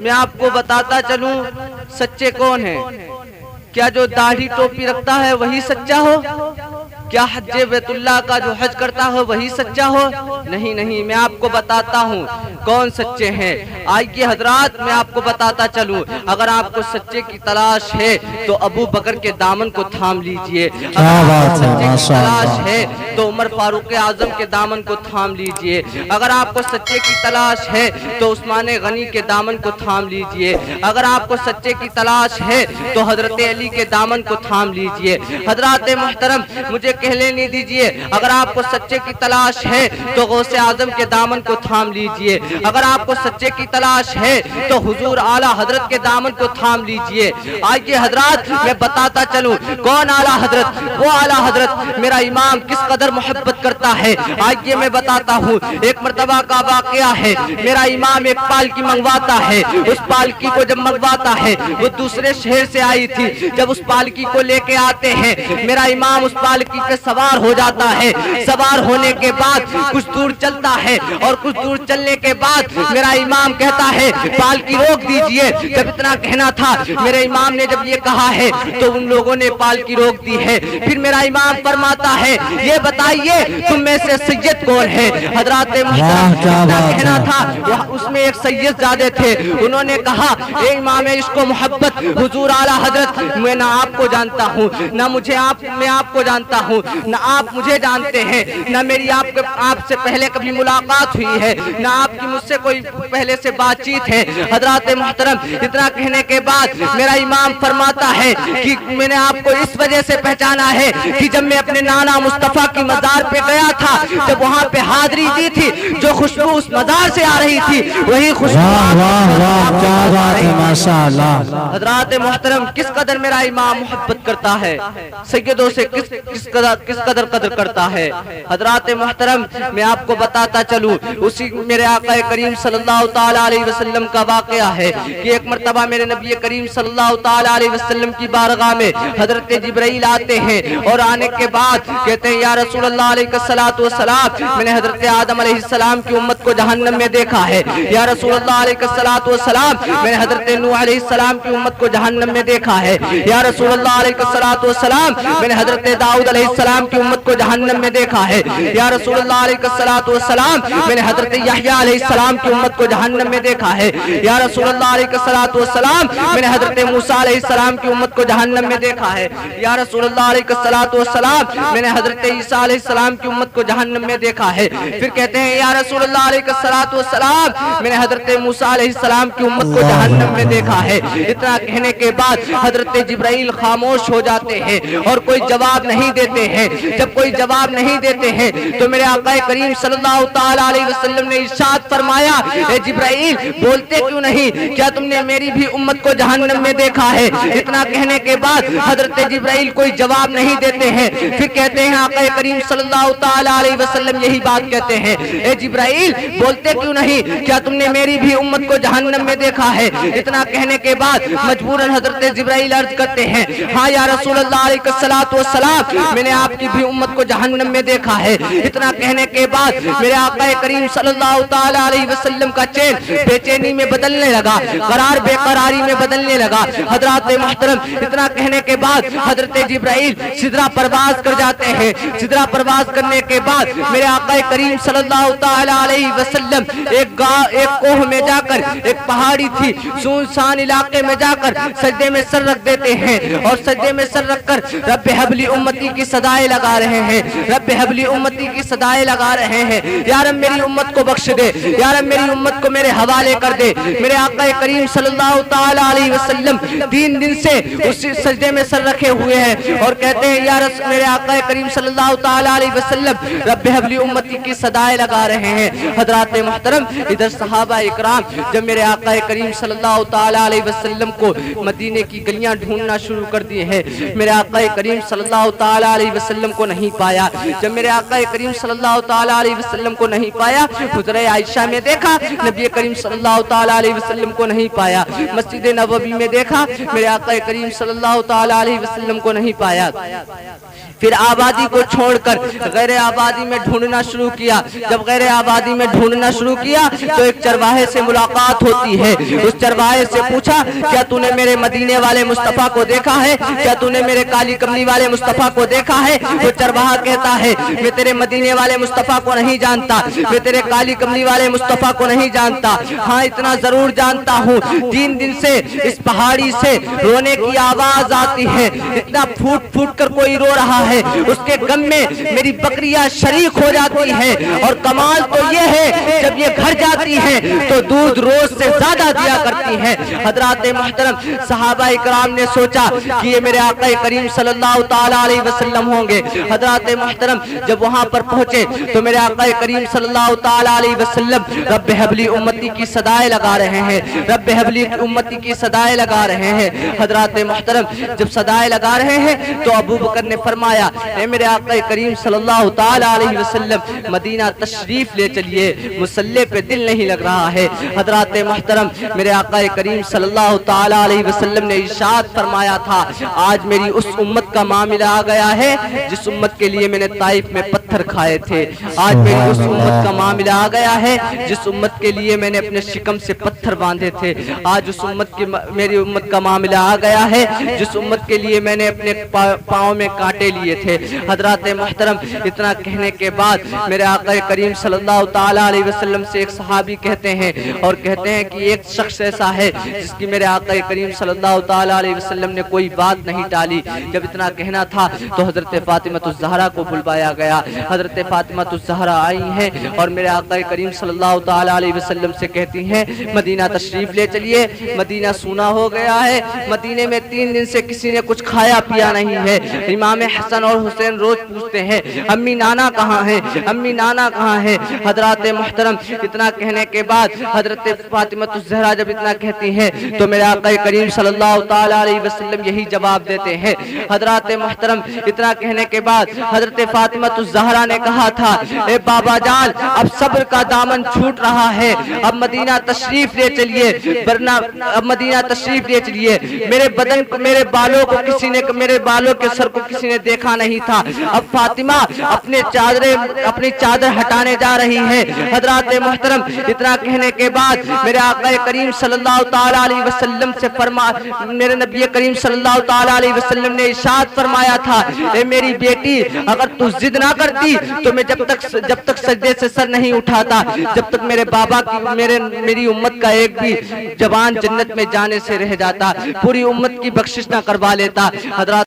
میں آپ کو بتاتا چلوں سچے کون ہیں؟ کیا جو داڑھی ٹوپی رکھتا ہے وہی سچا ہو؟ کیا حج بیت اللہ کا جو حج کرتا ہو وہی سچا ہو؟ نہیں نہیں، میں آپ کو بتاتا ہوں کون سچے ہیں۔ آئیے حضرات میں آپ کو بتاتا چلوں، اگر آپ کو سچے کی تلاش ہے تو ابو بکر کے دامن کو تھام لیجئے، اگر آپ کو سچے کی تلاش ہے تو عمر فاروق اعظم کے دامن کو تھام لیجئے، اگر آپ کو سچے کی تلاش ہے تو عثمان غنی کے دامن کو تھام لیجئے، اگر آپ کو سچے کی تلاش ہے تو حضرت علی کے دامن کو تھام لیجئے۔ حضرات محترم مجھے کہہ لینے دیجئے، اگر آپ کو سچے کی تلاش ہے تو غوث اعظم کے دامن کو تھام لیجئے، اگر آپ کو سچے کی تلاش ہے تو حضور اعلیٰ حضرت کے دامن کو تھام لیجئے۔ آئیے حضرات میں بتاتا چلوں کون اعلیٰ حضرت، وہ اعلیٰ حضرت میرا امام کس قدر محبت کرتا ہے۔ آئیے میں بتاتا ہوں، ایک مرتبہ کا واقعہ ہے، میرا امام ایک پالکی منگواتا ہے، اس پالکی کو جب منگواتا ہے وہ دوسرے شہر سے آئی تھی، جب اس پالکی کو لے کے آتے ہیں میرا امام اس پالکی پہ سوار ہو جاتا ہے، سوار ہونے کے بعد کچھ دور چلتا ہے اور کچھ دور چلنے کے بعد میرا امام کہتا ہے پالکی روک دیجئے۔ جب اتنا کہنا تھا میرے امام نے جب یہ کہا ہے تو ان لوگوں نے پالکی روک دی ہے۔ پھر میرا امام فرماتا ہے یہ بتائیے تم میں سے سید کون ہے؟ حضرات محترم اتنا کہنا تھا، اس میں ایک سید زیادہ تھے، انہوں نے کہا اے امام عشق و محبت حضور اعلیٰ حضرت، میں نہ آپ کو جانتا ہوں نہ میں آپ کو جانتا ہوں، نہ آپ مجھے جانتے ہیں، نہ میری آپ سے پہلے کبھی ملاقات ہوئی ہے، نہ آپ کی مجھ سے کوئی پہلے سے بات چیت ہے۔ حضرات محترم اتنا کہنے کے بعد میرا امام فرماتا ہے کہ میں نے آپ کو اس وجہ سے پہچانا ہے کہ جب میں اپنے نانا مصطفیٰ کی مزار پہ گیا تھا، جب وہاں پہ حاضری دی تھی، جو خوشبو اس مزار سے آ رہی تھی وہی خوشبو حضرات محترم کس قدر میرا امام محبت کرتا ہے، سیدوں سے کس قدر قدر کرتا ہے۔ حضرات محترم میں آپ کو بتاتا چلوں اسی میرے آقا کریم صلی اللہ تعالیٰ علیہ وسلم کا واقعہ ہے کہ ایک مرتبہ میرے نبی کریم صلی اللہ تعالیٰ علیہ وسلم کی بارگاہ میں حضرت جبرائیل آتے ہیں اور آنے کے بعد کہتے ہیں یا رسول اللہ علیہ السلام، میں نے حضرت آدم علیہ السلام کی امت کو جہنم میں دیکھا ہے، یا رسول اللہ علیہ السلام، میں نے حضرت نوح علیہ السلام کی امت کو جہنم میں دیکھا ہے، یا رسول اللہ علیہ السلام، میں نے حضرت داؤد علیہ السلام کی امت کو جہنم میں دیکھا ہے، یا رسول اللہ علیہ السلام، میں نے حضرت یحییٰ علیہ السلام کی امت کو جہنم میں دیکھا ہے، یا رسول اللہ علیہ السلام، میں نے حضرت موسیٰ علیہ السلام کی امت کو جہنم میں دیکھا ہے، یا رسول اللہ علیہ السلام، میں نے حضرت عیسیٰ علیہ السلام کی امت کو جہنم میں دیکھا ہے۔ پھر کہتے ہیں یا رسول اللہ علیہ السلام، میں نے حضرت موسیٰ علیہ السلام کی امت کو جہنم میں دیکھا ہے۔ اتنا کہنے کے بعد حضرت جبرائیل خاموش ہو جاتے ہیں اور کوئی جواب نہیں دیتے ہیں۔ جب کوئی جواب نہیں دیتے ہیں تو میرے آقا کریم صلی اللہ تعالیٰ علیہ وسلم نے ارشاد فرمایا اے جبرائیل بولتے کیوں نہیں؟ کیا تم نے میری بھی امت کو جہنم میں دیکھا ہے؟ اتنا کہنے کے بعد حضرت جبرائیل کوئی جواب نہیں دیتے ہیں۔ پھر کہتے ہیں آقا کریم صلی اللہ تعالیٰ علیہ وسلم یہی بات کہتے ہیں اے جبرائیل بولتے کیوں نہیں؟ کیا تم نے میری بھی امت کو جہنم میں دیکھا ہے؟ اتنا کہنے کے بعد مجبوراً حضرت جبرائیل عرض کرتے ہیں ہاں یا رسول اللہ علیہ السلام، میں نے آپ کی بھی امت کو جہنم میں دیکھا ہے۔ اتنا کہنے کے بعد میرے آقا کریم صلی اللہ تعالیٰ علیہ وسلم کا چین بے چینی میں بدلنے لگا، قرار بے قراری میں بدلنے لگا۔ حضرات محترم اتنا کہنے کے بعد حضرت جبرائیل سدرہ پرواز کر جاتے ہیں۔ سدرہ پرواز کرنے کے بعد میرے آقا کریم صلی اللہ تعالیٰ علیہ وسلم ایک کوہ میں جا کر، ایک پہاڑی تھی سنسان علاقے میں جا کر سجدے میں سر رکھ دیتے ہیں اور سجدے میں سر رکھ کر رب حبلی امتی کی صدائیں لگا رہے ہیں، رب حبلی امتی کی صدائیں لگا رہے ہیں۔ یا رب میری امت کو بخش دے، یا رب میری امت کو میرے حوالے کر دے۔ میرے آقا کریم صلی اللہ تعالیٰ علیہ وسلم 3 دن سے اس سجدے میں سر رکھے ہوئے ہیں اور کہتے ہیں یا رب میرے آقا کریم صلی اللہ تعالیٰ علیہ وسلم رب حبلی امتی کی صدائیں لگا رہے ہیں۔ حضرات محترم ادھر صحابہ اکرام جب میرے آقا کریم صلی اللہ تعالیٰ علیہ وسلم کو مدینے کی گلیاں ڈھونڈنا شروع کر دیے ہیں، میرے آقا کریم صلی اللہ تعالیٰ علیہ وسلم کو نہیں پایا۔ جب میرے آقا کریم صلی اللہ تعالیٰ علیہ وسلم کو نہیں پایا، حجرہ عائشہ میں دیکھا نبی کریم صلی اللہ تعالیٰ علیہ وسلم کو نہیں پایا، مسجد نبوی میں دیکھا میرے آقا کریم صلی اللہ تعالیٰ علیہ وسلم کو نہیں پایا۔ پھر آبادی کو چھوڑ کر غیر آبادی میں ڈھونڈنا شروع کیا. جب غیر آبادی میں ڈھونڈنا شروع کیا تو ایک چرواہے سے ملاقات ہوتی ہے. اس چرواہے سے پوچھا کیا تو نے میرے مدینے والے مصطفیٰ کو دیکھا ہے؟ کیا تو نے میرے کالی کملی والے مصطفیٰ کو دیکھا ہے؟ وہ چرواہا کہتا ہے میں تیرے مدینے والے مصطفیٰ کو نہیں جانتا, میں تیرے کالی کملی والے مصطفیٰ کو نہیں جانتا, ہاں اتنا ضرور جانتا ہوں 3 دن سے اس پہاڑی سے رونے کی آواز آتی ہے. اتنا پھوٹ پھوٹ کر کوئی رو رہا ہے, اس کے غم میں میری بکریاں شریک ہو جاتی ہے. اور کمال تو یہ ہے جب یہ گھر جاتی ہے تو دودھ روز سے زیادہ دیا کرتی ہے. حضرات محترم صحابہ اکرام نے سوچا کہ یہ میرے آقا کریم صلی اللہ تعالی علیہ وسلم ہوں گے. حضرات محترم جب وہاں پر پہنچے تو میرے آقا کریم صلی اللہ تعالی علیہ وسلم رب حبلی امتی کی صدائیں لگا رہے ہیں, رب حبلی امتی کی صدائیں لگا رہے ہیں. حضرات محترم جب صدائیں لگا رہے ہیں تو ابو بکر نے فرمایا اے میرے آقا کریم صلی اللہ تعالی علیہ وسلم مدینہ تشریف لے چلیے, مصلی پہ دل نہیں لگ رہا ہے. حضرات محترم میرے آقا کریم صلی اللہ تعالی علیہ وسلم نے ارشاد فرمایا تھا آج میری اس امت کا معاملہ آ گیا ہے جس امت کے لیے میں نے طائف میں پتھر کھائے تھے. آج میری اس امت کا معاملہ آ گیا ہے جس امت کے لیے میں نے اپنے شکم سے پتھر باندھے تھے. آج اس امت کی میری امت کا معاملہ آ گیا ہے جس امت کے لیے میں نے اپنے پاؤں میں کانٹے لیے تھے. حضرات محترم اتنا کہنے کے بعد میرے آقا کریم صلی اللہ تعالی علیہ وسلم سے ایک صحابی کہتے ہیں اور کہتے ہیں کہ ایک شخص ایسا ہے جس کی میرے آقا کریم صلی اللہ تعالی علیہ وسلم نے کوئی بات نہیں ٹالی. جب اتنا کہنا تھا تو حضرت فاطمہ الزہرا کو بلوایا گیا. حضرت فاطمہ الزہرا آئی ہیں اور میرے آقا کریم صلی اللہ تعالی علیہ وسلم سے کہتی ہیں مدینہ تشریف لے چلیے, مدینہ سونا ہو گیا ہے, مدینے میں 3 دن سے کسی نے کچھ کھایا پیا نہیں ہے. امام حسن اور حسین روز پوچھتے ہیں امی نانا کہاں ہیں, امی نانا کہاں ہیں. حضرات محترم اتنا کہنے کے بعد حضرت فاطمہ الزہرا جب اتنا کہتی ہیں تو میرے آقا کریم صلی اللہ تعالی علیہ وسلم یہی جواب دیتے ہیں. حضرات محترم اتنا کہنے کے بعد حضرت فاطمہ الزہرا نے کہا تھا اے بابا جان اب صبر کا دامن چھوٹ رہا ہے, اب مدینہ تشریف لے چلیے, ورنہ اب مدینہ تشریف لے چلیے. میرے بدن کو, میرے بالوں کو کسی نے, میرے بالوں کے سر کو کسی نے دیکھا نہیں تھا. اب فاطمہ اپنی چادر ہٹانے جا رہی ہے. حضرات محترم اتنا کہنے کے بعد میرے آقا کریم صلی اللہ تعالی علیہ وسلم سے میرے نبی کریم صلی اللہ تعالی علیہ وسلم نے ارشاد فرمایا تھا اے میری بیٹی اگر تو ضد نہ کرتی تو میں جب تک سجدے سے سر نہیں اٹھاتا جب تک میرے بابا کی میری امت کا ایک بھی جوان جنت میں جانے سے رہ جاتا, پوری امت کی بخشش نہ کروا لیتا. حضرات